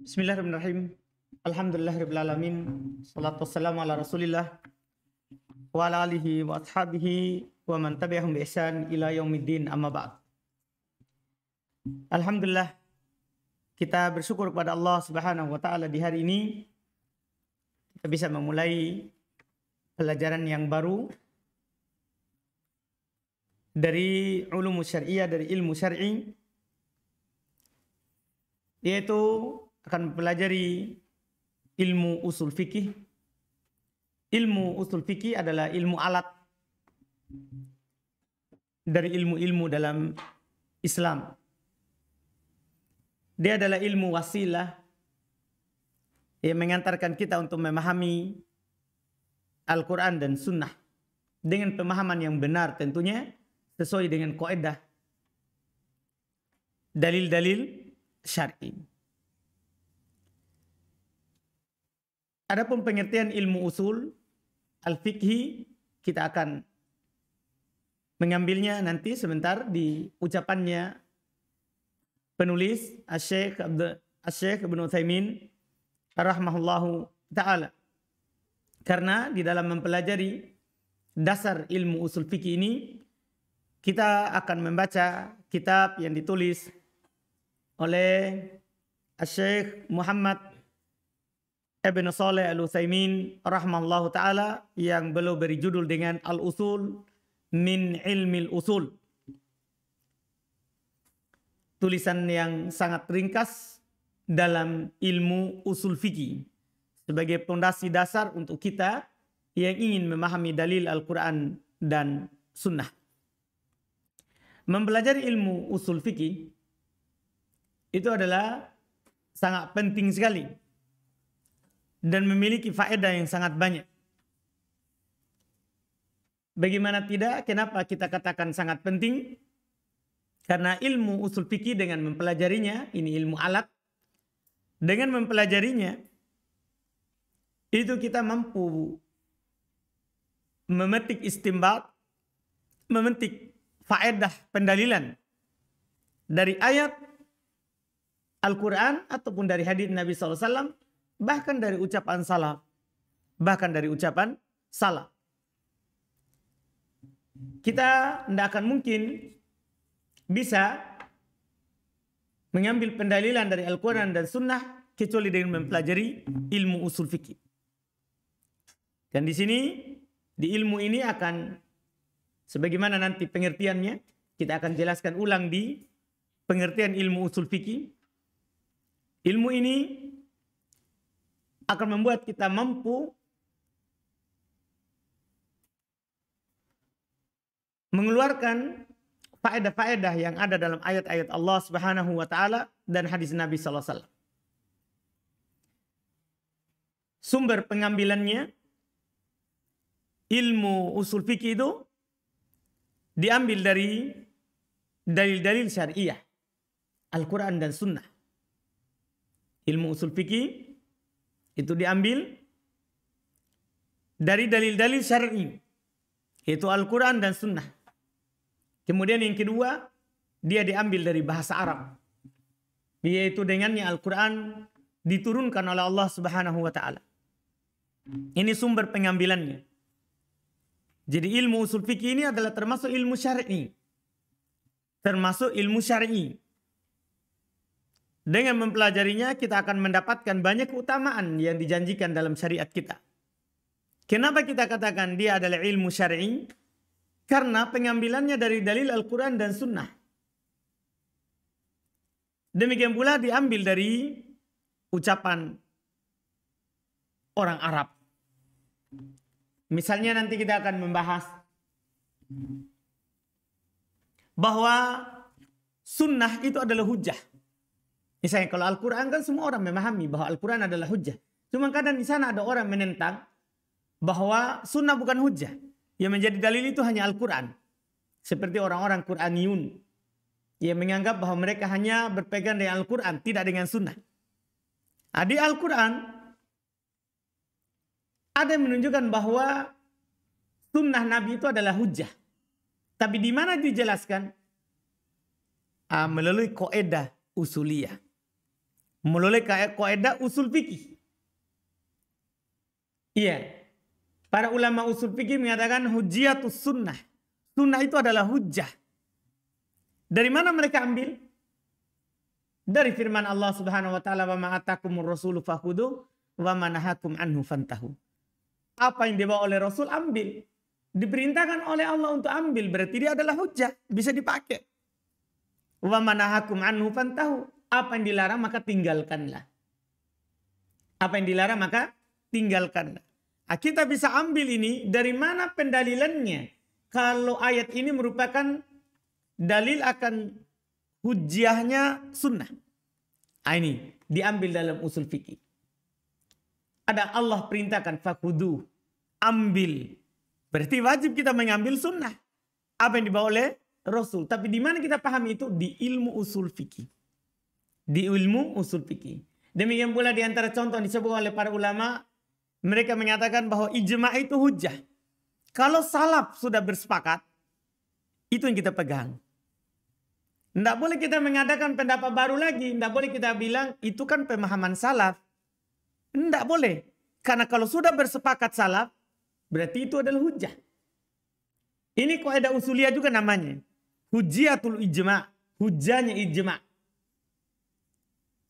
Bismillahirrahmanirrahim. Alhamdulillahirrahmanirrahim. Salatu wassalamu ala rasulillah wa ala alihi wa ashabihi wa man tabi'ahum bi ihsan ila yaumiddin amma ba'd. Alhamdulillah, kita bersyukur kepada Allah Subhanahu wa taala di hari ini kita bisa memulai pelajaran yang baru dari ulum syariah, dari ilmu syar'i, yaitu akan mempelajari ilmu usul fikih. Ilmu usul fikih adalah ilmu alat dari ilmu-ilmu dalam Islam. Dia adalah ilmu wasilah yang mengantarkan kita untuk memahami Al-Quran dan Sunnah dengan pemahaman yang benar, tentunya sesuai dengan kaidah dalil-dalil syar'i. Adapun pengertian ilmu usul al-fiqhi, kita akan mengambilnya nanti sebentar di ucapannya penulis Asy-Syaikh Ibnu Utsaimin rahimahullahu taala. Karena di dalam mempelajari dasar ilmu usul fikih ini, kita akan membaca kitab yang ditulis oleh Asy-Syaikh Muhammad Ibn Shalih Al-Utsaimin rahimahullahu ta'ala yang beliau beri judul dengan Al-Usul min Ilmil Usul. Tulisan yang sangat ringkas dalam ilmu usul fikih sebagai pondasi dasar untuk kita yang ingin memahami dalil Al-Quran dan Sunnah. Mempelajari ilmu usul fikih itu adalah sangat penting sekali dan memiliki faedah yang sangat banyak. Bagaimana tidak? Kenapa kita katakan sangat penting? Karena ilmu usul fikih dengan mempelajarinya, ini ilmu alat, dengan mempelajarinya, itu kita mampu memetik istimbat, memetik faedah pendalilan dari ayat Al-Quran ataupun dari hadits Nabi SAW, bahkan dari ucapan salaf. Kita tidak akan mungkin bisa mengambil pendalilan dari Al-Quran dan Sunnah kecuali dengan mempelajari ilmu usul fikih. Dan di sini, di ilmu ini akan, sebagaimana nanti pengertiannya, kita akan jelaskan ulang di pengertian ilmu usul fikih. Ilmu ini akan membuat kita mampu mengeluarkan faedah-faedah yang ada dalam ayat-ayat Allah Subhanahu wa taala dan hadis Nabi sallallahu alaihi wasallam. Sumber pengambilannya ilmu usul fikih itu diambil dari dalil-dalil syariah, Al-Quran dan Sunnah. Ilmu usul fikih itu diambil dari dalil-dalil syar'i, yaitu Al-Quran dan Sunnah. Kemudian yang kedua, dia diambil dari bahasa Arab, yaitu dengannya Al-Quran diturunkan oleh Allah Subhanahu wa taala. Ini sumber pengambilannya. Jadi ilmu usul fikih ini adalah termasuk ilmu syar'i. Dengan mempelajarinya kita akan mendapatkan banyak keutamaan yang dijanjikan dalam syariat kita. Kenapa kita katakan dia adalah ilmu syar'i? Karena pengambilannya dari dalil Al-Quran dan Sunnah. Demikian pula diambil dari ucapan orang Arab. Misalnya nanti kita akan membahas bahwa Sunnah itu adalah hujjah. Misalnya kalau Al-Quran kan semua orang memahami bahwa Al-Quran adalah hujjah. Cuma kadang di sana ada orang menentang bahwa Sunnah bukan hujjah. Yang menjadi dalil itu hanya Al-Quran. Seperti orang-orang Qur'aniyun yang menganggap bahwa mereka hanya berpegang dengan Al-Quran, tidak dengan Sunnah. Di Al-Quran ada yang menunjukkan bahwa Sunnah Nabi itu adalah hujjah. Tapi di mana dijelaskan? Melalui kaidah usuliyah. melalui kaidah usul fikih. Iya. Para ulama usul fikih mengatakan hujjatus sunnah. Sunnah itu adalah hujjah. Dari mana mereka ambil? Dari firman Allah Subhanahu wa taala, "Wa ma atakumur rasulu fakhudu wa ma nahakum anhu fantahu." Apa yang dibawa oleh Rasul ambil. Diperintahkan oleh Allah untuk ambil, berarti dia adalah hujjah, bisa dipakai. Wa ma nahakum anhu fantahu. Apa yang dilarang maka tinggalkanlah. Apa yang dilarang maka tinggalkanlah. Nah, kita bisa ambil ini dari mana pendalilannya. Kalau ayat ini merupakan dalil akan hujjahnya sunnah. Nah, ini diambil dalam usul fikih. Ada Allah perintahkan fakhudu, ambil. Berarti wajib kita mengambil sunnah. Apa yang dibawa oleh Rasul. Tapi di mana kita pahami itu? Di ilmu usul fikih. Di ilmu usul fikih. Demikian pula di antara contoh yang disebut oleh para ulama, mereka mengatakan bahwa ijma' itu hujjah. Kalau salaf sudah bersepakat, itu yang kita pegang. Tidak boleh kita mengadakan pendapat baru lagi. Tidak boleh kita bilang itu kan pemahaman salaf. Tidak boleh. Karena kalau sudah bersepakat salaf, berarti itu adalah hujjah. Ini kaidah usuliyah juga namanya. Hujjatul ijma'. Hujjahnya ijma'.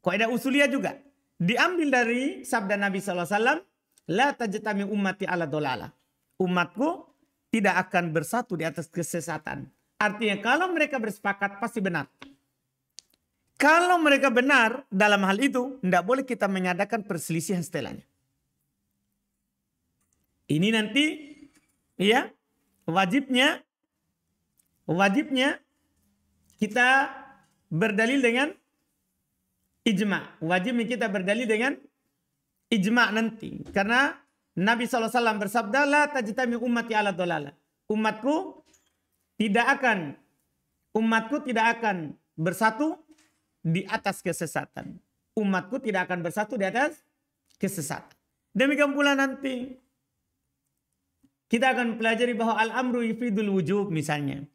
Kaidah usuliyah juga. Diambil dari sabda Nabi SAW. La tajtami ummati ala dolalah. Umatku tidak akan bersatu di atas kesesatan. Artinya kalau mereka bersepakat pasti benar. Kalau mereka benar dalam hal itu, tidak boleh kita mengadakan perselisihan setelahnya. Ini nanti ya wajibnya kita berdalil dengan ijma'. Wajibnya kita berdalil dengan ijma' nanti. Karena Nabi SAW bersabda, la tajtami ummati ala dolalah. Umatku tidak akan bersatu di atas kesesatan. Umatku tidak akan bersatu di atas kesesatan. Demikian pula nanti kita akan pelajari bahwa al-amru yufidul wujub misalnya.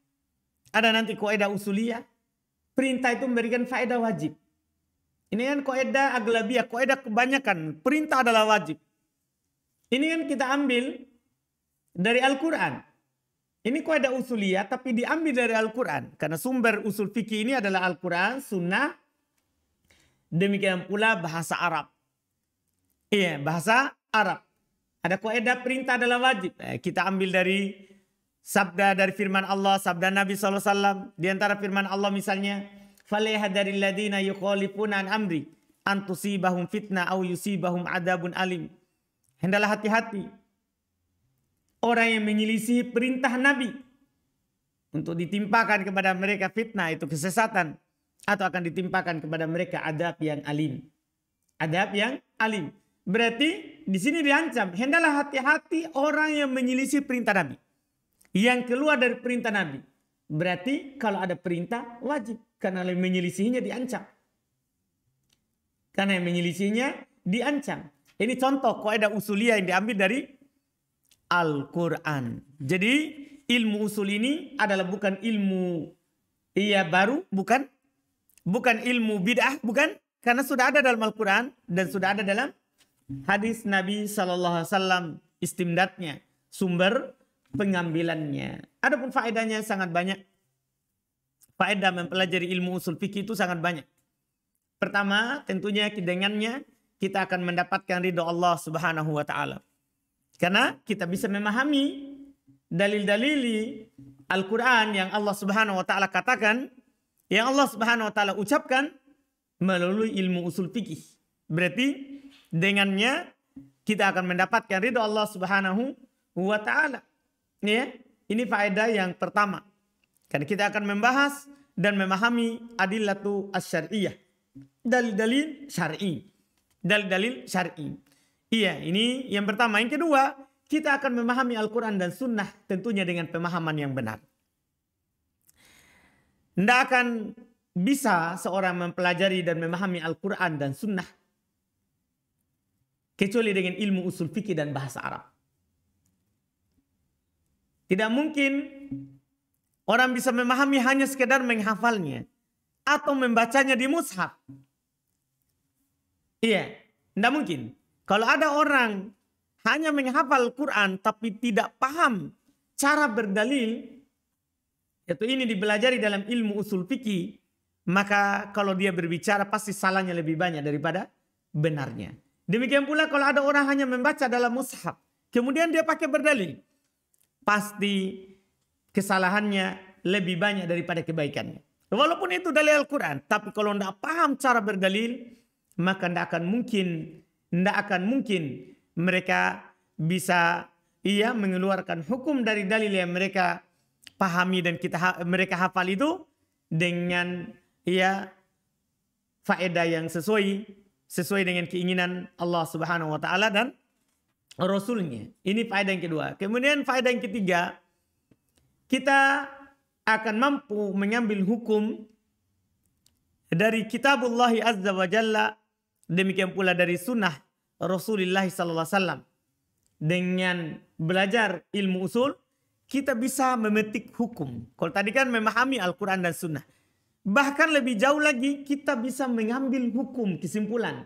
Ada nanti kaidah usuliyah. Perintah itu memberikan faedah wajib. Ini kan kaidah aglabiyah, kaidah kebanyakan. Perintah adalah wajib. Ini kan kita ambil dari Al-Quran. Ini kaidah usuliyah tapi diambil dari Al-Quran. Karena sumber usul fikih ini adalah Al-Quran, sunnah. Demikian pula bahasa Arab. Iya, bahasa Arab. Ada kaidah perintah adalah wajib. Kita ambil dari sabda dari firman Allah, sabda Nabi SAW. Di antara firman Allah misalnya, "Falyahdharil ladzina yukhalifuna an amri an tusibahum fitnah aw yusibahum adzabun alim." Hendaklah hati-hati orang yang menyelisih perintah Nabi untuk ditimpakan kepada mereka fitnah, itu kesesatan, atau akan ditimpakan kepada mereka adab yang alim. Adab yang alim. Berarti di sini diancam, hendaklah hati-hati orang yang menyelisih perintah Nabi, yang keluar dari perintah Nabi. Berarti kalau ada perintah wajib, karena yang menyelisihinya diancam. Karena yang menyelisihinya diancam. Ini contoh kaidah usuliyah yang diambil dari Al-Quran. Jadi ilmu usul ini adalah bukan ilmu baru, bukan ilmu bid'ah, bukan, karena sudah ada dalam Al-Quran dan sudah ada dalam hadis Nabi SAW, istimdadnya, sumber pengambilannya. Adapun faedahnya sangat banyak. Faedah mempelajari ilmu usul fikih itu sangat banyak. Pertama, tentunya dengannya kita akan mendapatkan ridho Allah Subhanahu wa taala. Karena kita bisa memahami dalil-dalil Al-Quran yang Allah Subhanahu wa taala katakan, yang Allah Subhanahu wa taala ucapkan melalui ilmu usul fikih. Berarti dengannya kita akan mendapatkan ridho Allah Subhanahu wa taala. Ya, ini faedah yang pertama. Karena kita akan membahas dan memahami adillatu asy-syar'iyyah. Dalil-dalil syar'i. Dalil-dalil syar'i. Iya, ini yang pertama. Yang kedua, kita akan memahami Al-Quran dan Sunnah tentunya dengan pemahaman yang benar. Tidak akan bisa seorang mempelajari dan memahami Al-Quran dan Sunnah kecuali dengan ilmu usul fikih dan bahasa Arab. Tidak mungkin orang bisa memahami hanya sekedar menghafalnya atau membacanya di mushaf. Iya, tidak mungkin. Kalau ada orang hanya menghafal Quran tapi tidak paham cara berdalil, yaitu ini dipelajari dalam ilmu usul fikih, maka kalau dia berbicara pasti salahnya lebih banyak daripada benarnya. Demikian pula kalau ada orang hanya membaca dalam mushaf, kemudian dia pakai berdalil, pasti kesalahannya lebih banyak daripada kebaikannya. Walaupun itu dalil Al-Quran, tapi kalau tidak paham cara berdalil, maka tidak akan mungkin mereka bisa mengeluarkan hukum dari dalil yang mereka pahami dan mereka hafal itu dengan faedah yang sesuai dengan keinginan Allah Subhanahu wa taala dan Rasulnya. Ini faedah yang kedua. Kemudian faedah yang ketiga, kita akan mampu mengambil hukum dari kitabullah azza wa jalla, demikian pula dari sunnah Rasulullah sallallahu alaihi wasallam. Dengan belajar ilmu usul, kita bisa memetik hukum. Kalau tadi kan memahami Al-Quran dan sunnah. Bahkan lebih jauh lagi, kita bisa mengambil hukum, kesimpulan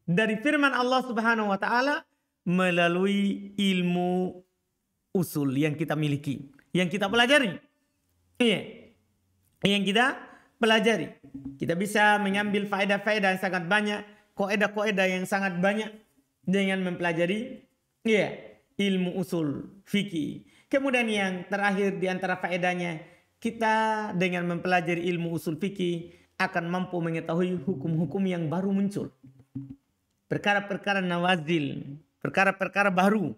dari firman Allah Subhanahu wa taala melalui ilmu usul yang kita miliki, yang kita pelajari. Yang kita pelajari. Kita bisa mengambil faedah-faedah yang sangat banyak, kaidah-kaidah yang sangat banyak dengan mempelajari ilmu usul fikih. Kemudian yang terakhir di antara faedahnya, kita dengan mempelajari ilmu usul fikih akan mampu mengetahui hukum-hukum yang baru muncul. Perkara-perkara nawazil, perkara-perkara baru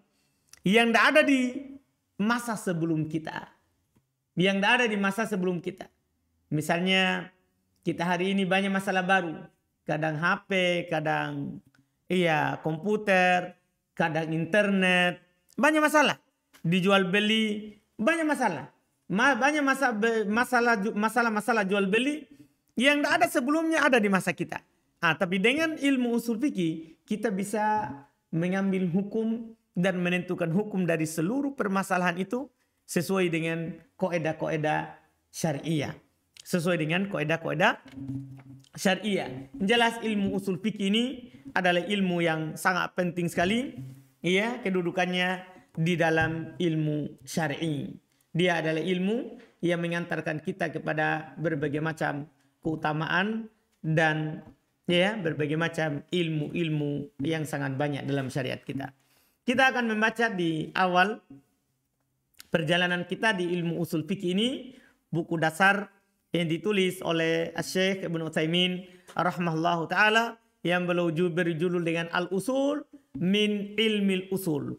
yang tidak ada di masa sebelum kita. Yang tidak ada di masa sebelum kita. Misalnya kita hari ini banyak masalah baru. Kadang HP, kadang komputer, kadang internet. Banyak masalah. Dijual beli, banyak masalah. Banyak masalah jual beli yang tidak ada sebelumnya ada di masa kita. Tapi dengan ilmu usul fikih, kita bisa mengambil hukum dan menentukan hukum dari seluruh permasalahan itu sesuai dengan kaidah-kaidah syariah. Sesuai dengan kaidah-kaidah syariah. Jelas ilmu usul fikih ini adalah ilmu yang sangat penting sekali. Kedudukannya di dalam ilmu syar'i. Dia adalah ilmu yang mengantarkan kita kepada berbagai macam keutamaan dan berbagai macam ilmu-ilmu yang sangat banyak dalam syariat kita. Kita akan membaca di awal perjalanan kita di ilmu usul fikih ini buku dasar yang ditulis oleh Syekh Ibnu Utsaimin rahimahullahu taala yang berjudul dengan Al-Usul min Ilmil Usul.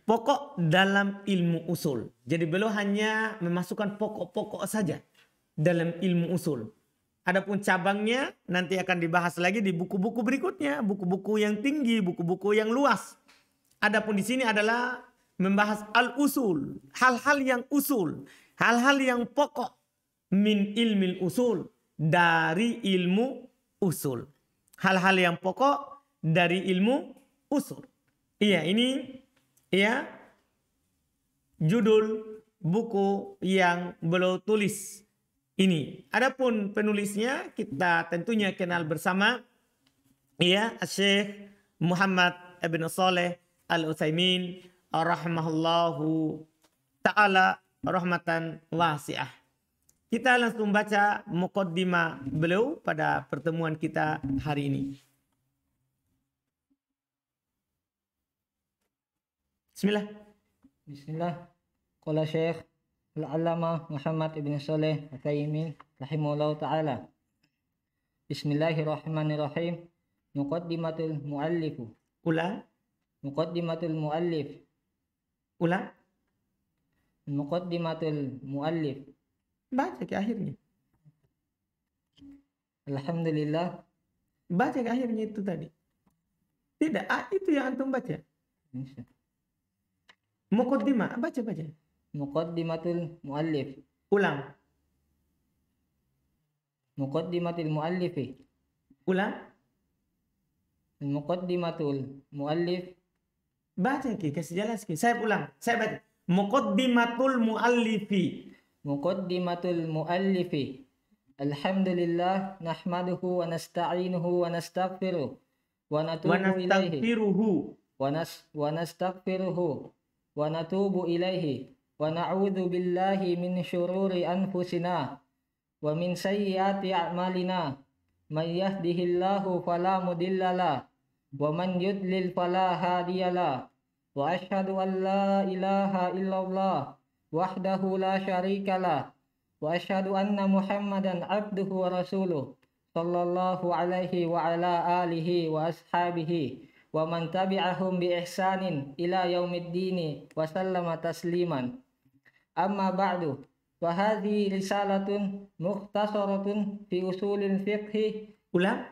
Pokok dalam ilmu usul. Jadi beliau hanya memasukkan pokok-pokok saja dalam ilmu usul. Adapun cabangnya nanti akan dibahas lagi di buku-buku berikutnya, buku-buku yang tinggi, buku-buku yang luas. Adapun di sini adalah membahas al-usul, hal-hal yang usul, hal-hal yang pokok min ilmil usul, dari ilmu usul. Hal-hal yang pokok dari ilmu usul. Ini judul buku yang beliau tulis ini. Adapun penulisnya kita tentunya kenal bersama, Syekh Muhammad ibn Shalih Al-Utsaimin rahimahullahu taala rahmatan wasi'ah. Kita langsung baca muqaddimah beliau pada pertemuan kita hari ini. Bismillah. Qala Syekh Al-Allamah Muhammad ibn Shalih Al-Utsaimin rahimahullahu taala. Bismillahirrahmanirrahim. Muqaddimatul muallif. Muqaddimatul muallif. Muqaddimatul muallif. Baca ke akhirnya. Alhamdulillah. Baca ke akhirnya itu tadi. Tidak, itu yang antum baca. Muqaddimah, baca. Muqaddimatul muallif. Ulang. Muqaddimatul muallifi. Ulang. Muqaddimatul muallif. Baca ki, kasih jelas ki. Saya ulang, saya baca. Muqaddimatul muallifi. Muqaddimatul muallifi Alhamdulillah nahmaduhu wa nasta'inuhu wa nastaghfiruh wa Wa natubu ilaihi nastaghfiruhu. wa nastaghfiruhu wa natubu ilaihi wa na'udzu billahi min syururi anfusina wa min sayyiati a'malina may yahdihillahu fala mudilla lahu wa man yudlil fala hadiya lahu wa asyhadu an la ilaha illallah wahdahu la syarika lah wa asyhadu anna Muhammadan abduhu wa rasuluh sallallahu alaihi wa ala alihi wa ashabihi wa man tabi'ahum bi ihsanin ila yaumiddini wa sallama tasliman. Amma ba'du, wa hadhihi risalatun mukhtasaratun fi usulil fiqh. Ulang.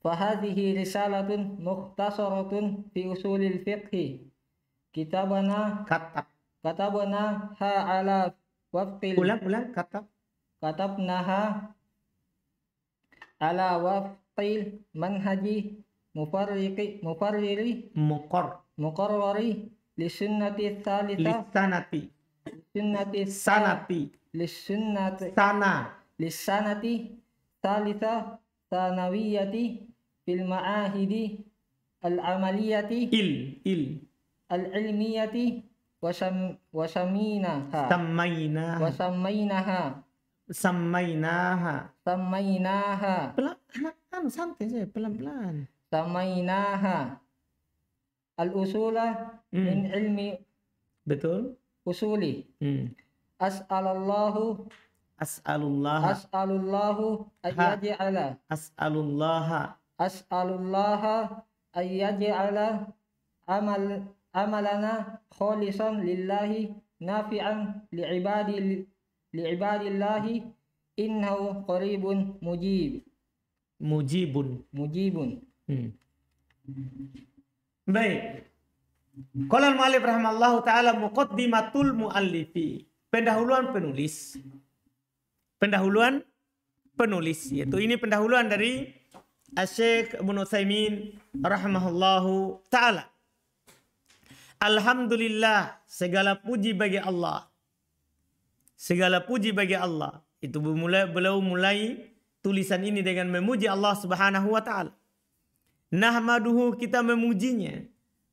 Fa hadhihi risalatun mukhtasaratun fi usulil fiqh. Kitabana katabana ha ala wafqil. Ulang. Katabnaha ala wafqil manhaji mufarriri muqarrari lisunnati thalitha lisanati thalitha sanawiyati fil ma'ahidi al-amaliyati al-ilmiyati wasammainaha Pelan, santai saya, pelan-pelan. Samainaha al-usula min ilmi Betul. usuli. As'alullahu ayyaj'ala amalana khalisan lillahi nafi'an li'ibadillahi innahu qaribun mujibun. Baik. Qala al-mu'allif rahimallahu taala muqaddimatul muallifi. Pendahuluan penulis yaitu ini pendahuluan dari Asy-Syaikh Ibnu Utsaimin rahimahullahu taala. Alhamdulillah, segala puji bagi Allah. Itu beliau mulai tulisan ini dengan memuji Allah Subhanahu wa taala. Nahmaduhu, kita memujinya.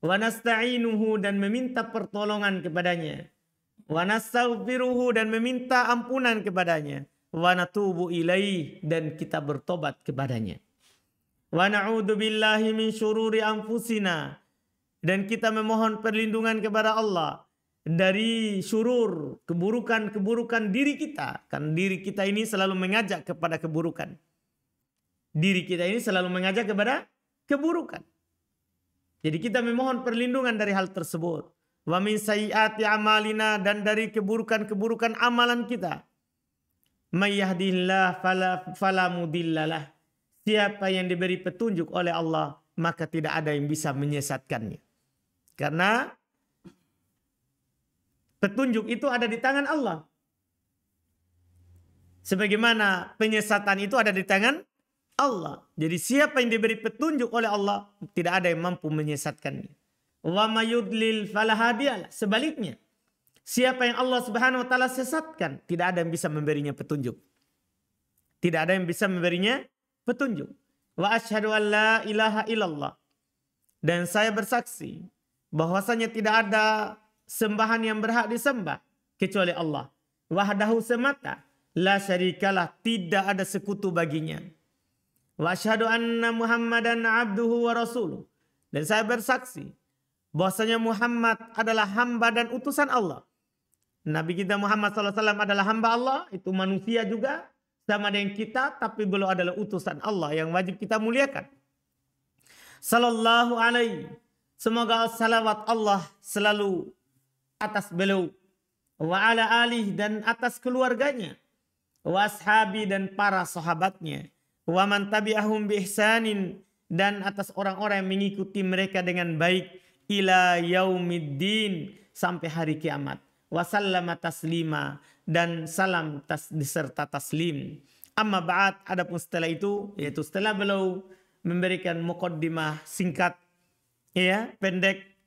Wa nasta'inuhu, dan meminta pertolongan kepadanya. Wa nastaghfiruhu, dan meminta ampunan kepadanya. Wa natubu ilaih, dan kita bertobat kepadanya. Wa na'udzu billahi min syururi anfusina, dan kita memohon perlindungan kepada Allah dari syurur, keburukan-keburukan diri kita. Kan diri kita ini selalu mengajak kepada keburukan. Jadi kita memohon perlindungan dari hal tersebut. Wa min sayyiati amalina, dan dari keburukan-keburukan amalan kita. May yahdihillah fala mudhillalah. Siapa yang diberi petunjuk oleh Allah, maka tidak ada yang bisa menyesatkannya. Karena petunjuk itu ada di tangan Allah. Sebagaimana penyesatan itu ada di tangan Allah. Jadi siapa yang diberi petunjuk oleh Allah, tidak ada yang mampu menyesatkannya. Wa mayudlil falahadiyalah. Sebaliknya, siapa yang Allah Subhanahu wa taala sesatkan, tidak ada yang bisa memberinya petunjuk. Wa asyhadu an la ilaha illallah. Dan saya bersaksi bahwasanya tidak ada sembahan yang berhak disembah kecuali Allah. Wahdahu semata, la syarikalah, tidak ada sekutu baginya. Wa asyhadu anna Muhammadan abduhu wa rasuluh. Dan saya bersaksi bahwasanya Muhammad adalah hamba dan utusan Allah. Nabi kita Muhammad SAW adalah hamba Allah, itu manusia juga sama dengan kita, tapi beliau adalah utusan Allah yang wajib kita muliakan. Sallallahu alaihi, semoga salawat Allah selalu atas beliau, wa ala alih, dan atas keluarganya, wa ashabi, dan para sahabatnya, wa man tabi'ahum bi ihsanin, dan atas orang-orang yang mengikuti mereka dengan baik, ila yaumiddin, sampai hari kiamat, wa sallama taslima, dan salam diserta taslim. Amma ba'd, adapun setelah itu, yaitu setelah beliau memberikan muqaddimah singkat, ya, pendek,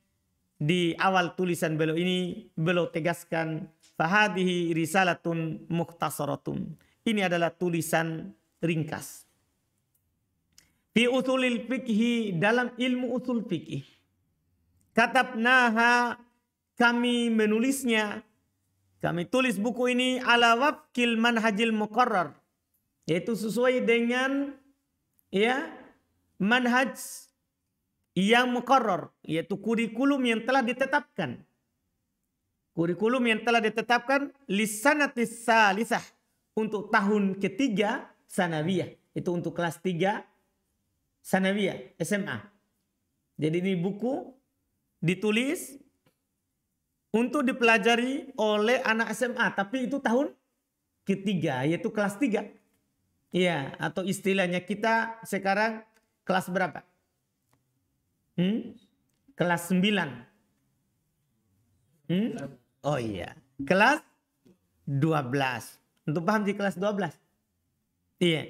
di awal tulisan beliau ini, beliau tegaskan, fahadihi risalatun mukhtasaratun. ini adalah tulisan ringkas. Fi usulil fikhi, dalam ilmu usul fikih. Katabnaha, kami menulisnya, kami tulis buku ini ala wafqil manhajil muqarrar, yaitu sesuai dengan ya manhaj yang muqarrar, yaitu kurikulum yang telah ditetapkan. Kurikulum yang telah ditetapkan lisanatis salisah, untuk tahun ketiga sanawiyah, itu untuk kelas 3 sanawiyah SMA. Jadi ini buku ditulis untuk dipelajari oleh anak SMA, tapi itu tahun ketiga, yaitu kelas 3. Ya, atau istilahnya kita sekarang kelas berapa? Kelas 9. Oh iya, kelas 12. Untuk paham di kelas 12. Iya.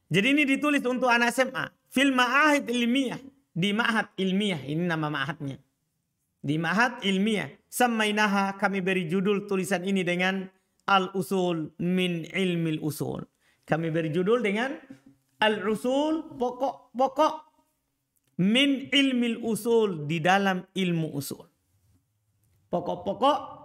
Jadi ini ditulis untuk anak SMA. Fil ma'ahid ilmiah. Di ma'had ilmiah. Ini nama ma'hadnya. Di ma'had ilmiah. Samainaha, kami beri judul tulisan ini dengan Al-Usul min ilmil usul. Kami beri judul dengan Al-Usul, pokok-pokok min ilmil usul, di dalam ilmu usul. Pokok-pokok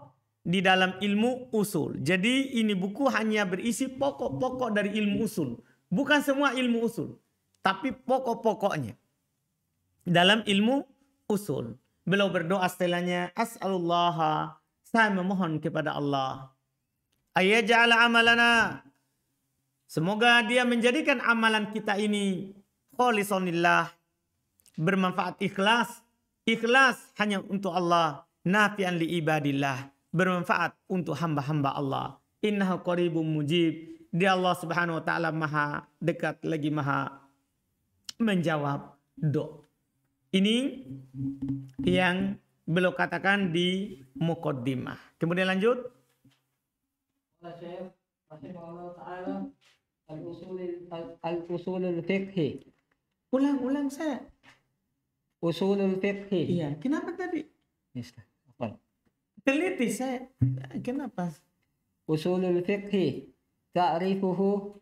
di dalam ilmu usul. Jadi ini buku hanya berisi pokok-pokok dari ilmu usul. Bukan semua ilmu usul, tapi pokok-pokoknya dalam ilmu usul. Beliau berdoa setelahnya, as'alullah, saya memohon kepada Allah, ayaj'ala amalana, semoga dia menjadikan amalan kita ini kholisanillah, bermanfaat, ikhlas. Ikhlas hanya untuk Allah, nafi'an li ibadillah, bermanfaat untuk hamba-hamba Allah. Innahu qaribun mujib. Dia Allah Subhanahu wa taala maha dekat lagi maha menjawab doa. Ini yang beliau katakan di muqaddimah. Kemudian lanjut. Al-usulul fiqhi. Ulang saya. Usulul fiqhi. Iya, kenapa tadi? Teliti saya. Kenapa? Usulul fiqhi. Ta'rifuhu.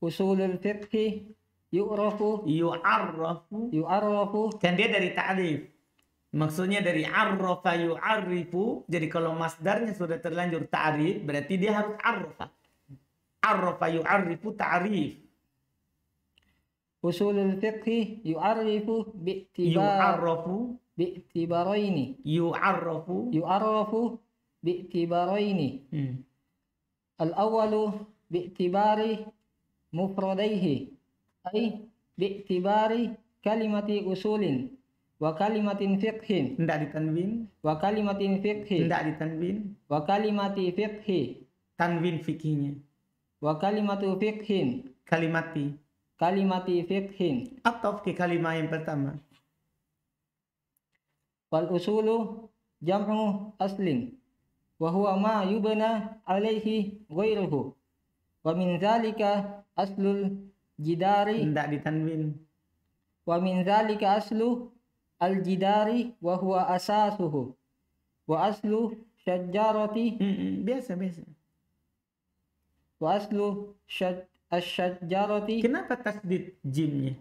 Usulul fiqhi. Yu'rafu. Yu'arrafu. Kan dia dari ta'rif. Maksudnya dari arrafa yu'arrifu. Jadi kalau masdarnya sudah terlanjur ta'rif, berarti dia harus arrafa. Arrafa yu'arrifu ta'rif. Usulul fiqhi yu'arrifu bi'tibaraini. Yu'arrafu bi'tibaraini. Al-awwalu bi'tibari mufradaihi, ay bi'tibari kalimati usulin wa kalimatin fiqhin. Tidak ditanwin. Wa kalimatin fiqhin. Tidak ditanwin. Wa kalimati fiqhi. Tanwin fikihnya. Wa kalimatu fiqhin. Kalimati fiqhin. Atau ke kalimat yang pertama. Wal usulu jam'u aslin wa huwa ma yubna alaihi ghairuhu wa min zalika aslul jidari. Tidak ditanwin. Wa min zalika aslu al jidari wa huwa asasuhu wa aslu syajarati. Biasa. Wa aslu asyajarati. Kenapa tasdid jimnya?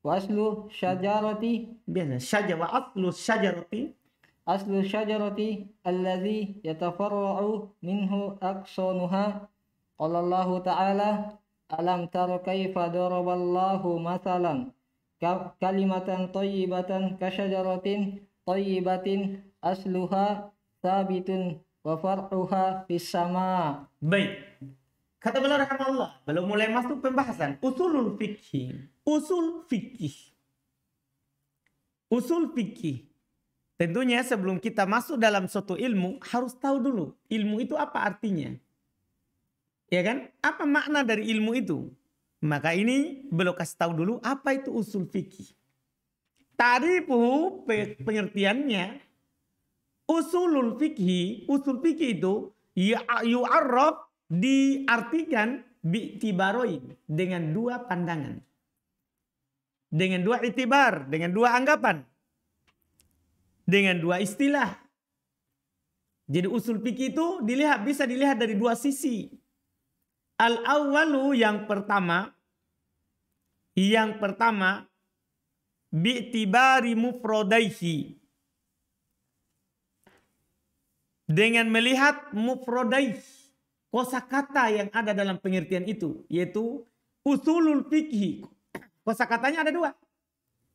Wa aslu syajarati. Biasa. Syajar wa aslu syajarati. Aslu syajarati alladhi yatafarra'u minhu aqsanuha. Qala Allah Ta'ala, alam tara kaifa daraballahu mathalan kalimatan thayyibatan kasyajaratin thayyibatin asluha thabitun wa far'uha fis sama. Baik. Kata beliau rahimahullah, beliau mulai masuk pembahasan usulul fikih. Usul fikih. Tentunya sebelum kita masuk dalam suatu ilmu, harus tahu dulu ilmu itu apa artinya. Ya kan? Apa makna dari ilmu itu? Maka ini beliau kasih tahu dulu apa itu usul fikih. Ta'rifuhu, pengertiannya, usul fikih itu yu'arraf, diartikan bi'tibaroin, dengan dua pandangan. Dengan dua itibar, dengan dua anggapan. Dengan dua istilah. Jadi usul fikih itu bisa dilihat dari dua sisi. Al-awwalu yang pertama bi'tibari mufrodaihi, dengan melihat mufrodaih, kosakata yang ada dalam pengertian itu, yaitu usulul fikih. Kosakatanya ada dua,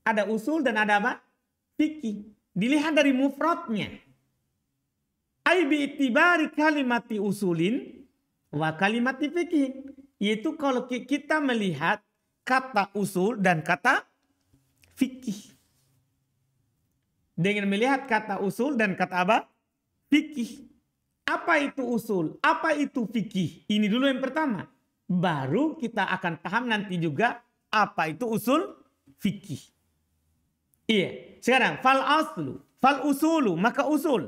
ada usul dan ada apa? Fikih. Dilihat dari mufradnya. Ai bi'tibari kalimati usulin wa kalimati fikih, yaitu kalau kita melihat kata usul dan kata fikih. Dengan melihat kata usul dan kata apa? Fikih. Apa itu usul? Apa itu fikih? Ini dulu yang pertama. Baru kita akan paham nanti juga apa itu usul fikih. Iya. Sekarang fal aslu, fal usulu, maka usul.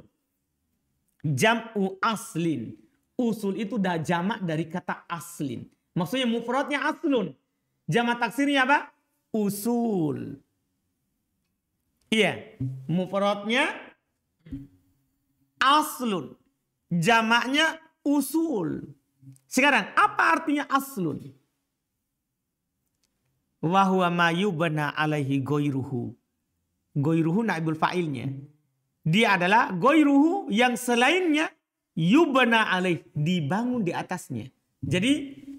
Jam'u aslin. Usul itu dah jamak dari kata aslin. Maksudnya mufradnya aslun. Jamak taksirnya apa? Usul. Iya. Mufradnya aslun. Jamaknya usul. Sekarang apa artinya aslun? Wa huwa ma yubna alaihi goiruhu. Goiruhu naibul fa'ilnya. Dia adalah goiruhu yang selainnya yubna alaih, dibangun di atasnya. Jadi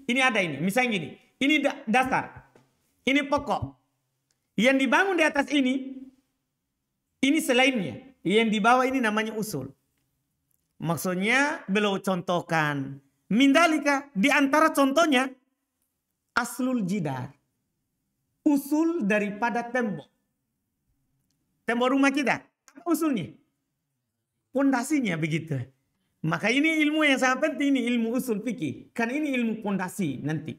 ini ada ini. Misalnya gini. Ini dasar. Ini pokok. Yang dibangun di atas ini selainnya. Yang di bawah ini namanya usul. Maksudnya beliau contohkan. Mindalika, di antara contohnya aslul jidar. Usul daripada tembok. Tembok rumah kita. Apa usulnya? Pondasinya begitu. Maka ini ilmu yang sangat penting, ini ilmu usul fikih. Karena ini ilmu pondasi nanti.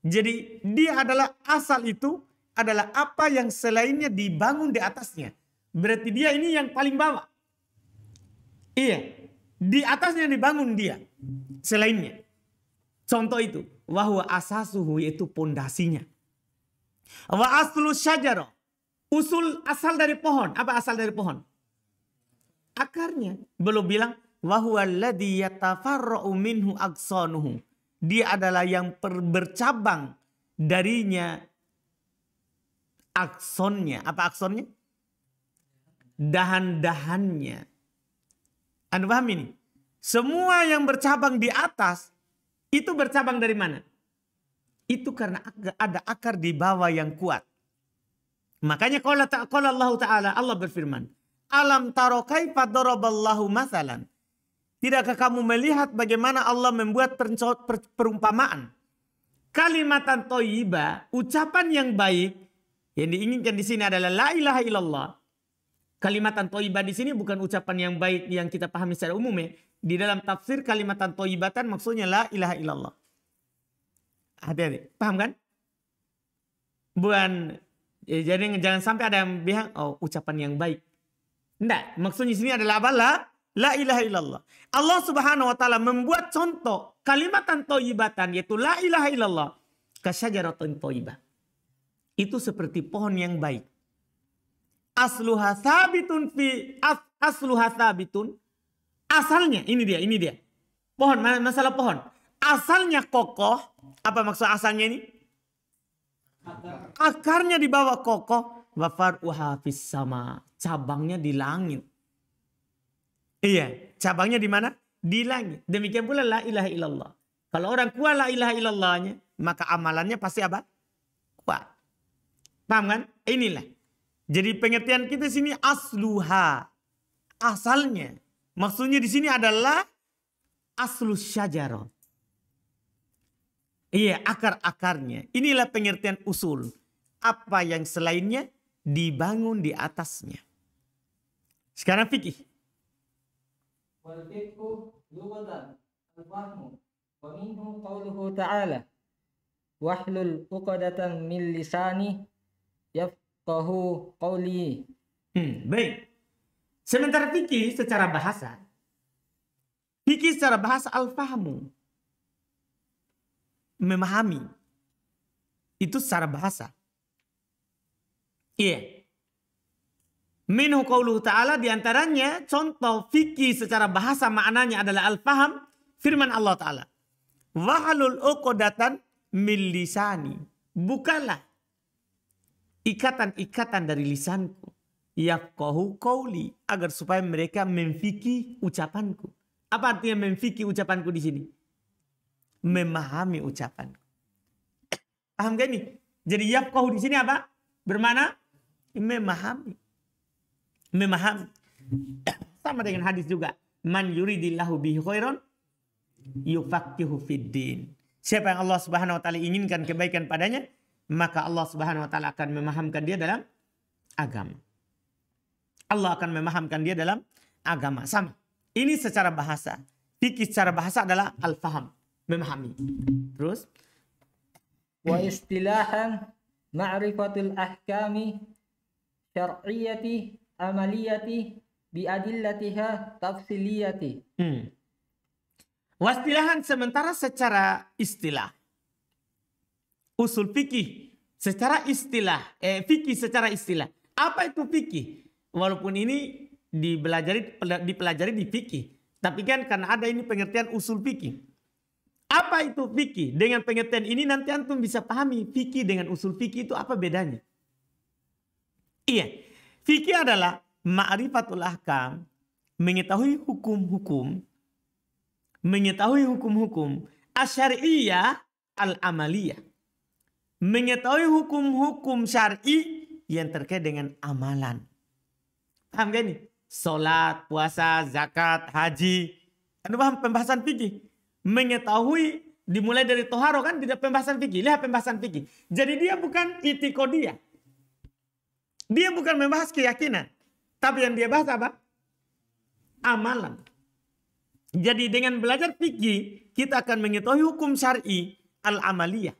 Jadi dia adalah asal itu adalah apa yang selainnya dibangun di atasnya. Berarti dia ini yang paling bawah. Iya. Di atasnya dibangun dia. Selainnya. Contoh itu. Wahwa asasuhu, yaitu pondasinya. Wa aslu syajarah. Usul asal dari pohon. Apa asal dari pohon? Akarnya. Belum bilang. Wahwa alladhi yatafarra'u minhu aksanuhu. Dia adalah yang bercabang darinya aksonnya. Apa aksonnya? Dahan-dahannya. Anda paham ini? Semua yang bercabang di atas itu bercabang dari mana? Itu karena ada akar di bawah yang kuat. Makanya kalau Allah Ta'ala, Allah berfirman, alam taro kaifa daraballahu masalan. Tidakkah kamu melihat bagaimana Allah membuat perumpamaan? Kalimatan thayyibah, ucapan yang baik, yang diinginkan di sini adalah la ilaha illallah. Kalimatan thayyibah di sini bukan ucapan yang baik yang kita pahami secara umum ya. Di dalam tafsir kalimatan thayyibatan maksudnya la ilaha illallah. Hati-hati, paham kan? Bukan, ya, jadi jangan sampai ada yang bilang, oh ucapan yang baik. Enggak, maksudnya di sini adalah apa? La ilaha illallah. Allah Subhanahu wa taala membuat contoh kalimatan thayyibatan, yaitu la ilaha illallah, kasyajaratin thayyibah. Itu seperti pohon yang baik. Asluha sabitun asluha sabitun. Asalnya ini dia. Pohon, masalah pohon. Asalnya kokoh. Apa maksud asalnya ini? Akarnya di bawah kokoh. Wa far'uha fis sama. Cabangnya di langit. Iya, cabangnya di mana? Di langit. Demikian pula la ilaha illallah. Kalau orang kuat la ilaha illallahnya, maka amalannya pasti apa? Kuat. Paham kan? Inilah. Jadi pengertian kita sini asluha. Asalnya. Maksudnya di sini adalah aslus syajarah. Iya, akar-akarnya. Inilah pengertian usul. Apa yang selainnya dibangun di atasnya. Sekarang fikih. Wal fiqhu lughatan al-fahmu wa minhu qawluhu ta'ala wahlul 'uqdatan min lisani yafqahu qawli. Baik. Sementara fikih secara bahasa. Fikih secara bahasa al-fahmu. Memahami. Itu secara bahasa. Iya. Minhu qauluhu ta'ala, diantaranya contoh fikih secara bahasa maknanya adalah al-faham, firman Allah Ta'ala. Wahlul 'uqdatan min lisani. Bukalah ikatan-ikatan dari lisanku. Yafqahu qauli, agar supaya mereka memfiki ucapanku. Apa artinya memfiki ucapanku di sini? Memahami ucapanku. Paham gak ini? Jadi yafqahu di sini apa? Bermana memahami. Memahami. Sama dengan hadis juga. Man yuridillahu bihi khairan yufaqihu fiddin. Siapa yang Allah Subhanahu wa taala inginkan kebaikan padanya, maka Allah Subhanahu wa taala akan memahamkan dia dalam agama. Allah akan memahamkan dia dalam agama. Sama. Ini secara bahasa. Fikih secara bahasa adalah al-faham, memahami. Terus Wa istilahan ma'rifatul ahkami syar'iyyati amaliyati bi adillatiha tafsiliyati. Wastilahan sementara secara istilah. Usul fikih secara istilah. Fikih secara istilah. Apa itu fikih? Walaupun ini dipelajari di fikih. Tapi kan karena ada ini pengertian usul fikih. Apa itu fikih? Dengan pengertian ini nanti antum bisa pahami fikih dengan usul fikih itu apa bedanya. Iya. Fikih adalah ma'rifatul ahkam. Mengetahui hukum-hukum. Mengetahui hukum-hukum asyariyah al-amaliyah. Mengetahui hukum-hukum syar'i yang terkait dengan amalan. Paham gak ini? Salat, puasa, zakat, haji. Anda paham pembahasan fikih? Mengetahui dimulai dari toharo kan tidak pembahasan fikih. Lihat pembahasan fikih. Jadi dia bukan itiqodiyah. Dia bukan membahas keyakinan. Tapi yang dia bahas apa? Amalan. Jadi dengan belajar fikih kita akan mengetahui hukum syar'i al-amaliyah.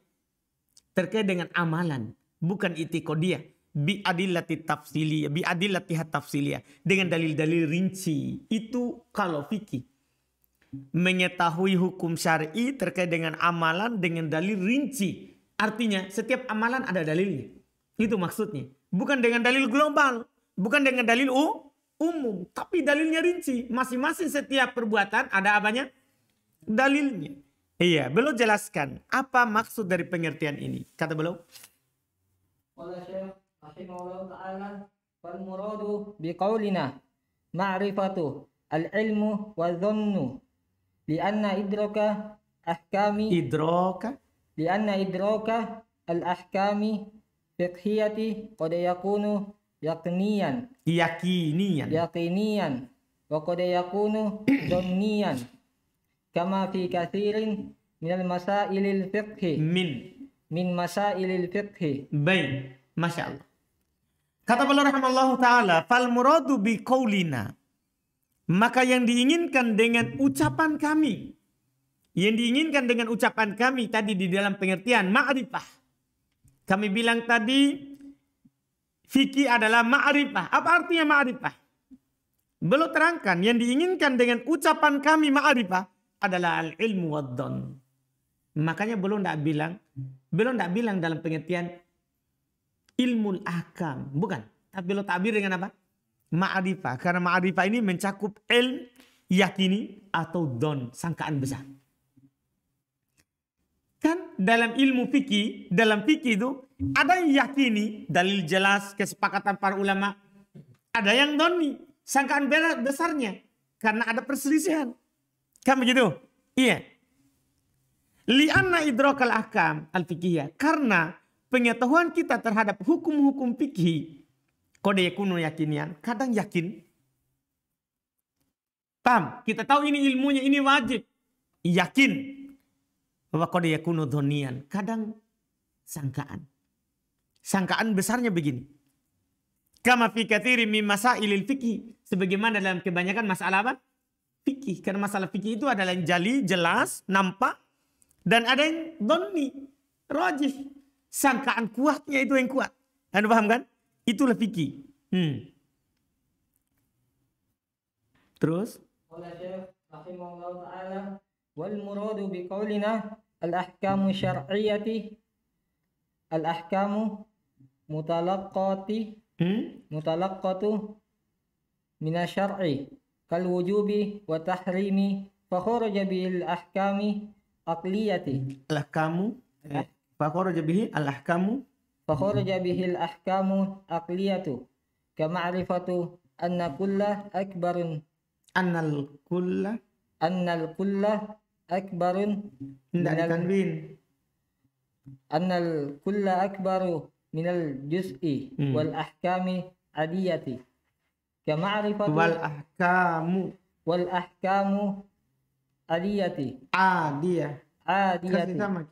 Terkait dengan amalan. Bukan itiqodiyah. Bi adillati tafsiliyah, bi adillatiha tafsiliyah, dengan dalil-dalil rinci. Itu kalau fikih. Mengetahui hukum syar'i terkait dengan amalan dengan dalil rinci. Artinya setiap amalan ada dalilnya. Itu maksudnya. Bukan dengan dalil global, bukan dengan dalil umum, tapi dalilnya rinci. Masing-masing setiap perbuatan ada apanya? Dalilnya. Iya, beliau jelaskan apa maksud dari pengertian ini. Kata beliau, rahimahullah ta'ala wal muradu biqaulina ma'rifatu al-ilmu wa dhannu lianna idraka al-ahkami fiqhiyati qad yakunu yakinian wa qad yakunu dhanniyan kama fi kathirin minal masailil fiqhi min masailil fiqhi. Baik, Masya Allah. Kata beliau rahimallahu ta'ala, fal muradu bi qaulina. Maka yang diinginkan dengan ucapan kami. Yang diinginkan dengan ucapan kami tadi di dalam pengertian ma'rifah. Kami bilang tadi fikih adalah ma'rifah. Apa artinya ma'rifah? Beliau terangkan yang diinginkan dengan ucapan kami ma'rifah adalah al-ilmu wad-dhann. Makanya beliau tidak bilang dalam pengertian ilmu ahkam, bukan. Tapi lo tabir dengan apa? Ma'rifah. Karena ma'rifah ini mencakup ilm, yakini, atau don, sangkaan besar. Kan dalam ilmu fikih, dalam fikih itu ada yang yakini, dalil jelas, kesepakatan para ulama. Ada yang doni, sangkaan besarnya. Karena ada perselisihan. Kan begitu? Iya. Lianna idrakal ahkam al-fikihiyah. Karena pengetahuan kita terhadap hukum-hukum fikih qad yakunu yakinian, kadang yakin. Paham? Kita tahu ini ilmunya, ini wajib. Yakin. Bahwa qad yakunu dhonian, kadang sangkaan. Sangkaan besarnya begini. Kama fi katsiri min masailil fikih, sebagaimana dalam kebanyakan masalah apa? Fikih. Karena masalah fikih itu adalah yang jali, jelas, nampak, dan ada yang dhonni, rajih. Sangkaan kuatnya itu yang kuat. Anda paham kan? Itulah fikih. Terus? Wal muradu biqaulina al-ahkamu syar'iyyati al-ahkamu mutalaqqatu minasyar'i kal wujubi wa tahrimi fa kharaja bil ahkami aqliyati. Al-ahkamu fakharaja bihi al-ahkamu Fakharaja bihil ahkamu aqliyatu. Kama'rifatu anna kulla akbarun annal kulla annal kulla akbarun tidak minal ditanwin. annal kulla akbaru minal juz'i wal ahkami adiyati. Kama'rifatu wal ahkamu adiyati. adiyah kasih Adiyati. sama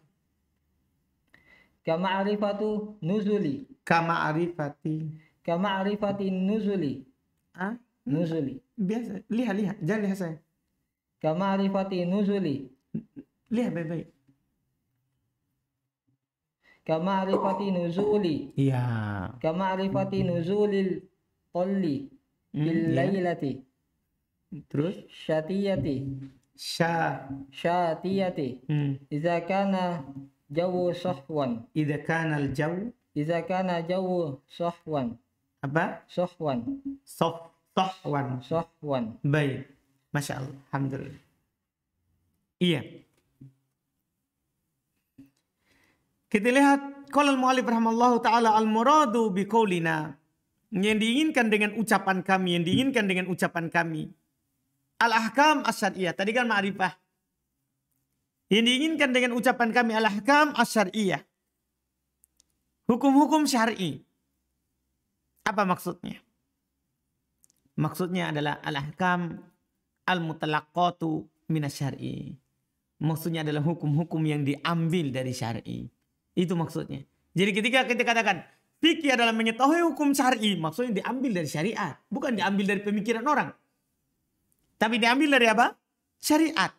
Kama'rifatu nuzuli. Kama'rifati nuzuli. Nuzuli. Biasa, lihat jangan lihat saya, Kama'rifati nuzuli. lihat baik-baik. Kama'rifati nuzuli. Iya. Kama'rifati nuzulil qalli bil Ya. lailati. Terus Syatiyati. Syatiyati. Iza kana jawu sahwan. Idza kana al-jaw Iza kana jawu sahwan. apa? Sahwan. Sahwan. Baik. Masya Allah. Alhamdulillah. Iya. Kita lihat qala al-mu'allif rahimallahu taala al-muradu biqaulina, yang diinginkan dengan ucapan kami, al-ahkam asy-syar'iyyah. Tadi kan ma'rifah. Yang diinginkan dengan ucapan kami al-ahkam asy-syar'iyyah. Hukum-hukum syar'i. Apa maksudnya? Maksudnya adalah al-ahkam al-mutalaqqatu minasy-syar'i. Maksudnya adalah hukum-hukum yang diambil dari syar'i. Itu maksudnya. Jadi ketika kita katakan fikih adalah mengetahui hukum syar'i, maksudnya diambil dari syariat, bukan diambil dari pemikiran orang. Tapi diambil dari apa? Syariat.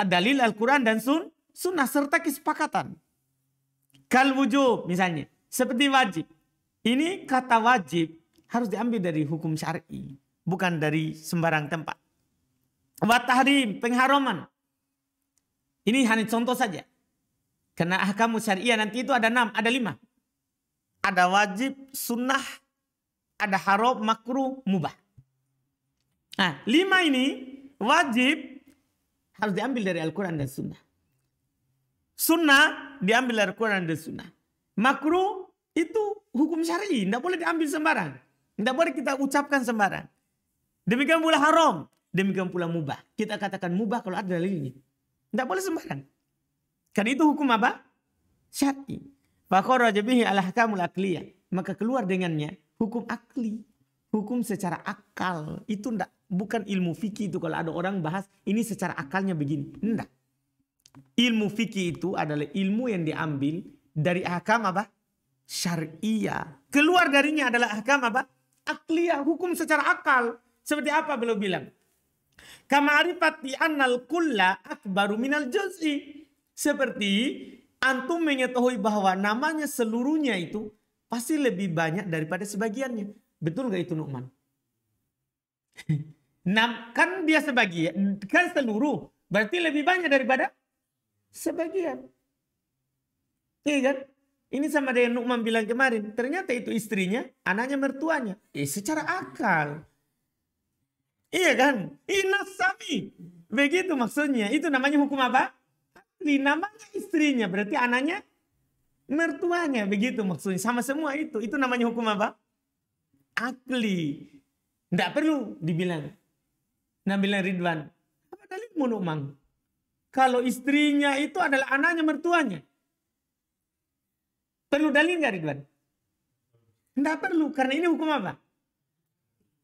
Dalil Al-Quran dan sunnah serta kesepakatan. Kal wujub misalnya, seperti wajib. Ini kata wajib harus diambil dari hukum syar'i, bukan dari sembarang tempat. Wa tahrim, pengharaman. Ini hanya contoh saja. Karena ahkam syariah nanti itu ada 6, ada 5. Ada wajib, sunnah, ada haram, makruh, mubah. Nah, 5 ini wajib harus diambil dari Al-Quran dan sunnah. Sunnah diambil dari Al-Quran dan sunnah. Makruh itu hukum syar'i, tidak boleh diambil sembarang. Tidak boleh kita ucapkan sembarang. Demikian pula haram, demikian pula mubah. Kita katakan mubah kalau ada dalilnya. Tidak boleh sembarang. Kan itu hukum apa? Syar'i. Fakharaja bihi al-ahkamul aqliyah. Maka keluar dengannya hukum akli. Hukum secara akal. Itu bukan ilmu fikih itu kalau ada orang bahas ini secara akalnya begini. Tidak. Ilmu fikih itu adalah ilmu yang diambil dari ahkam apa? Syariah. Keluar darinya adalah ahkam apa? Akliyah, hukum secara akal. Seperti apa beliau bilang? Kama'rifati annal kulla akbaru minal juz'i. Seperti antum mengetahui bahwa namanya seluruhnya itu pasti lebih banyak daripada sebagiannya. Betul gak itu Nu'man? Kan dia sebagian, kan seluruh. Berarti lebih banyak daripada sebagian. Iya kan? Ini sama dengan Nu'man bilang kemarin. Ternyata itu istrinya, anaknya, mertuanya. Secara akal. Iya kan? Inasami. Begitu maksudnya. Itu namanya hukum apa? Akli. Namanya istrinya. Berarti anaknya, mertuanya. Begitu maksudnya. Sama semua itu. Itu namanya hukum apa? Akli. Tidak perlu dibilang. Nabi Ridwan. Apa dalilmu Nu'man? Kalau istrinya itu adalah anaknya, mertuanya. Perlu dalil nggak Ridwan? Tidak perlu. Karena ini hukum apa?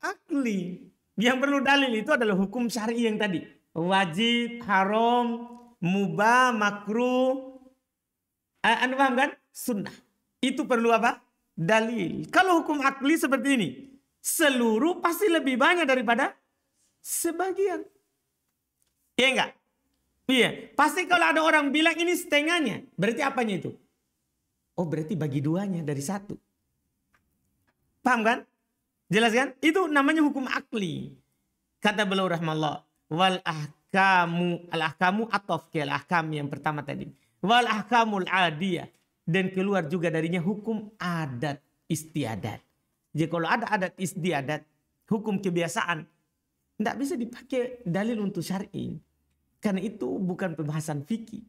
Akli. Yang perlu dalil itu adalah hukum syar'i yang tadi. Wajib, haram, mubah, makruh. Anda paham kan? Sunnah. Itu perlu apa? Dalil. Kalau hukum akli seperti ini. Seluruh pasti lebih banyak daripada sebagian. Iya enggak? Iya. Pasti kalau ada orang bilang ini setengahnya. Berarti apanya itu? Oh berarti bagi duanya dari satu. Paham kan? Jelas kan? Itu namanya hukum akli. Kata beliau rahmallah. Wal ahkamu. Al ahkamu atof ke al ahkam yang pertama tadi. Wal ahkamul adiyah. Dan keluar juga darinya hukum adat istiadat. Jadi kalau ada adat istiadat. Hukum kebiasaan. Tidak bisa dipakai dalil untuk syar'i. Karena itu bukan pembahasan fikih.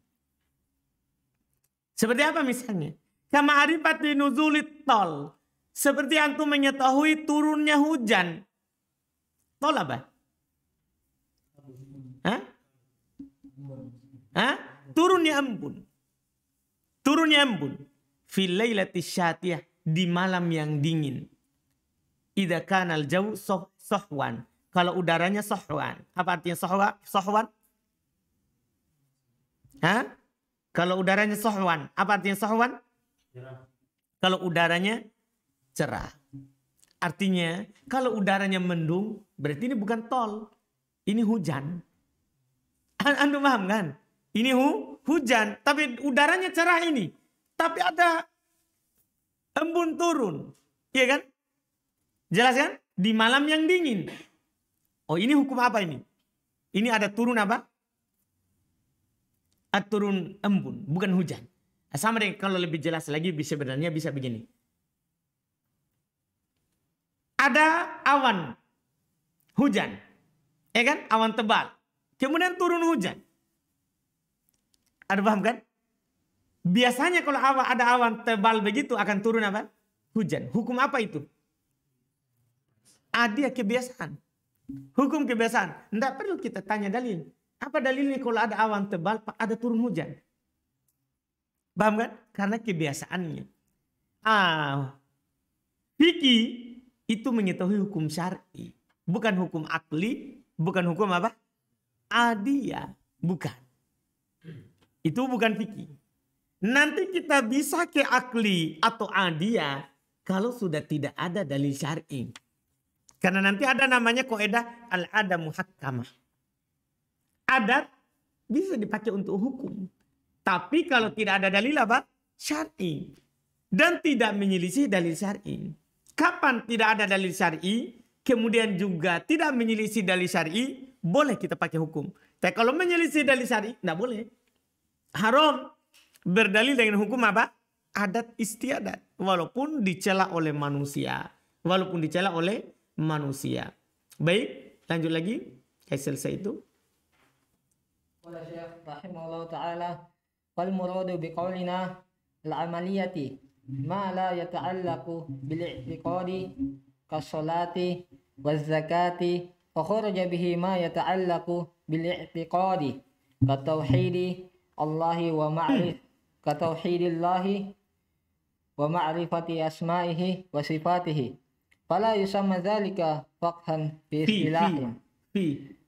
Seperti apa misalnya? Kama'rifati nuzulit tol. Seperti antum mengetahui turunnya hujan. Tol apa? Hah? Hah? Turunnya embun. Turunnya embun. Fil lailati syatiyah. Di malam yang dingin. Idza kana al-jaw sahwan. Kalau udaranya sahwan. Apa artinya sahwan? Hah? Kalau udaranya sahwan. Apa artinya sahwan? Kalau udaranya cerah. Artinya kalau udaranya mendung. Berarti ini bukan tol. Ini hujan. Anda paham kan? Ini hujan. Tapi udaranya cerah ini. Tapi ada embun turun. Iya kan? Jelas kan? Di malam yang dingin. Oh, ini hukum apa ini? Ini ada turun apa? Turun embun, bukan hujan. Sama dengan kalau lebih jelas lagi sebenarnya bisa begini. Ada awan hujan. Ya kan? Awan tebal. Kemudian turun hujan. Ada paham kan? Biasanya kalau ada awan tebal begitu akan turun apa? Hujan. Hukum apa itu? Ada kebiasaan. Hukum kebiasaan. Tidak perlu kita tanya dalil. Apa dalilnya kalau ada awan tebal ada turun hujan? Paham kan? Karena kebiasaannya. Fikih itu mengetahui hukum syar'i. Bukan hukum akli. Bukan hukum apa? Adiyah. Bukan. Itu bukan fikih. Nanti kita bisa ke akli atau adiyah kalau sudah tidak ada dalil syar'i. Karena nanti ada namanya kaidah al-adat muhakkamah. Adat bisa dipakai untuk hukum. Tapi kalau tidak ada dalil apa? Syar'i. Dan tidak menyelisih dalil syar'i. Kapan tidak ada dalil syar'i, kemudian juga tidak menyelisih dalil syar'i, boleh kita pakai hukum. Tapi kalau menyelisih dalil syar'i, tidak boleh. Haram. Berdalil dengan hukum apa? Adat istiadat. Walaupun dicela oleh manusia. Walaupun dicela oleh manusia. Baik, lanjut lagi. Kayak selesai itu. Qala Syekh rahimahullah ta'ala wal muradu biqaulina al-amaliyati ma la yata'allaqu bil i'tiqadi kas-salati waz-zakati fa kharaja bihi ma yata'allaqu bil i'tiqadi ka-tauhidi Allahi wa ka-tauhidillahi wa ma'rifati asma'ihi wa sifatihi fala yusamma dzalika faqhan fi istilahin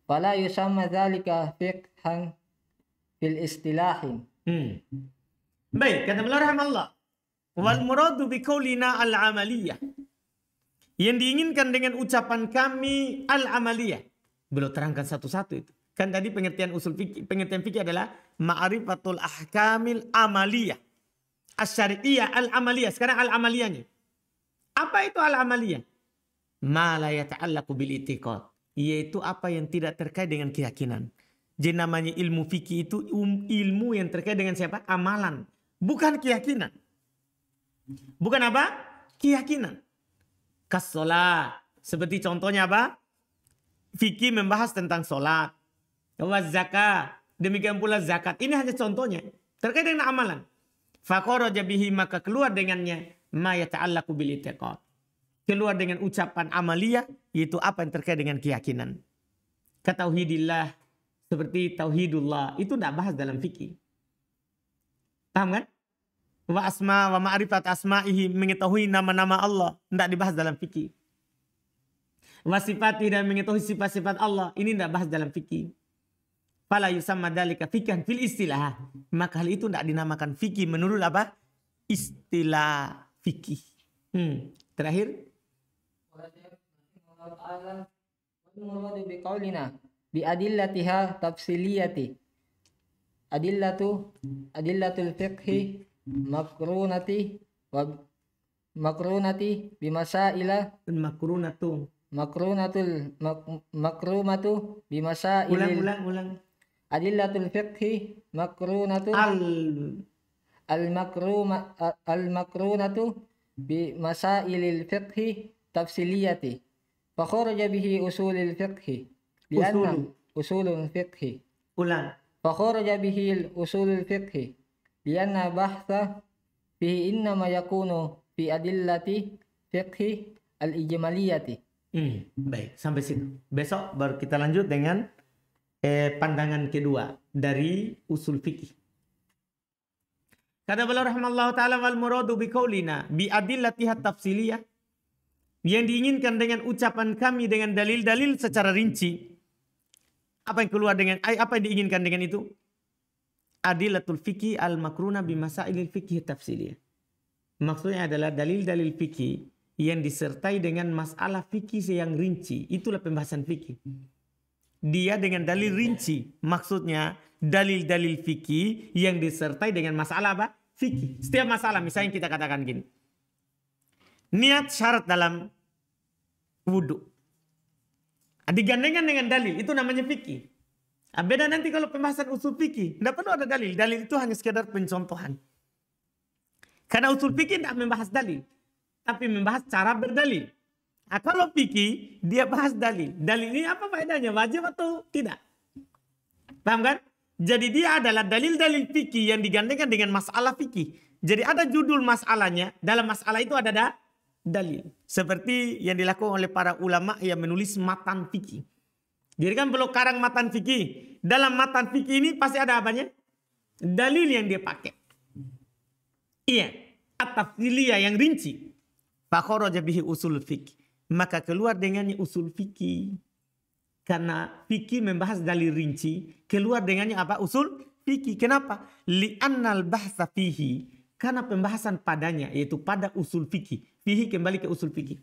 fala yusamma dzalika fiqhan fil istilahin. Baik, kata beliau rahimahullah, wal muradu biqaulina al-amaliyah. Yang diinginkan dengan ucapan kami al-amaliyah. Beliau terangkan satu-satu itu. Kan tadi pengertian usul fikih, pengertian fikih adalah ma'rifatul ahkamil amaliyah. Asy-syari'iyah al-amaliyah. Sekarang al-amaliyahnya. Apa itu al-amaliyah? Ma la yata'allaqu bil i'tiqad. Yaitu apa yang tidak terkait dengan keyakinan. Jadi namanya ilmu fikih itu ilmu yang terkait dengan siapa? Amalan. Bukan keyakinan. Bukan apa? Keyakinan. Kas-sholat. Seperti contohnya apa? Fikih membahas tentang sholat. Zakat. Demikian pula zakat. Ini hanya contohnya. Terkait dengan amalan. Fakharaja bihi, maka keluar dengannya ma yata'allaqu bil i'tiqad. Keluar dengan ucapan amaliyah, yaitu apa yang terkait dengan keyakinan. Katauhidillah, seperti tauhidullah, itu tidak bahas dalam fikih. Paham kan? Wa asma wa ma'rifat asma'ihi, mengetahui nama-nama Allah, tidak dibahas dalam fikih. Wa sifati, dan mengetahui sifat-sifat Allah, ini tidak bahas dalam fikih. Fala yusamma dzalika fiqhan fil istilah. Maka hal itu tidak dinamakan fikih menurut apa? Istilah fikih. Terakhir. Muradu biqaulina bi adillatiha tafsiliyati. Adillatul fiqhi makrunati bimasaila makrumatu bimasail. Ulang. Adillatul fiqhi makrunatu al-makrunatu bi masailil fiqhi tafsiliyati fa kharaja bihi usulil fiqhi lianna usulul fiqhi Ulang. Fakharaja bihi usulul fiqh lianna bahtha fihi innama yakunu fi adillati fiqh al-ijmaliyati. Baik, sampai situ. Besok baru kita lanjut dengan pandangan kedua dari usul fikih. Kata beliau rahimallahu taala wal muradu biqaulina bi adillatiha tafsiliyah, yang diinginkan dengan ucapan kami dengan dalil-dalil secara rinci. Apa yang keluar dengan apa yang diinginkan dengan itu? Adillatul fikih al makruna bi masailil fikih tafsiliyah. Maksudnya adalah dalil-dalil fikih yang disertai dengan masalah fikih yang rinci. Itulah pembahasan fikih. Dia dengan dalil rinci. Maksudnya dalil-dalil fikih yang disertai dengan masalah apa? Fikih. Setiap masalah misalnya kita katakan gini. Niat syarat dalam wudhu. Digandengkan dengan dalil. Itu namanya fikih. Beda nanti kalau pembahasan usul fikih. Tidak perlu ada dalil. Dalil itu hanya sekedar pencontohan. Karena usul fikih tidak membahas dalil. Tapi membahas cara berdalil. Nah, kalau fikih, dia bahas dalil. Dalil ini apa faedahnya? Wajib atau tidak? Paham kan? Jadi dia adalah dalil-dalil fikih yang digandengkan dengan masalah fikih. Jadi ada judul masalahnya. Dalam masalah itu ada dalil. Seperti yang dilakukan oleh para ulama yang menulis matan fikih. Jadi kan belum karang matan fikih. Dalam matan fikih ini pasti ada apanya? Dalil yang dia pakai. Iya. At-tafsiliyah yang rinci. Fakharaja bihi usul fikih. Maka keluar dengannya usul fikih. Karena fikih membahas dalil rinci. Keluar dengannya apa? Usul fikih. Kenapa? Li'annal bahsa fihi. Karena pembahasan padanya, yaitu pada usul fikih. Fihi kembali ke usul fikih.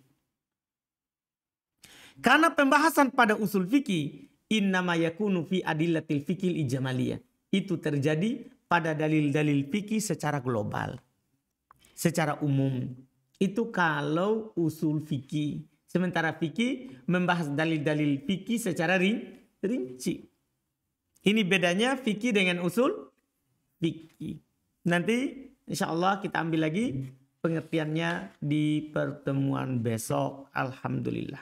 Karena pembahasan pada usul fikih, innama yakunu fi adillatil fikil ijmaliyah. Itu terjadi pada dalil-dalil fikih secara global. Secara umum. Itu kalau usul fikih. Sementara fikih membahas dalil-dalil fikih secara rinci. Ini bedanya fikih dengan usul fikih. Nanti insya Allah kita ambil lagi pengertiannya di pertemuan besok. Alhamdulillah.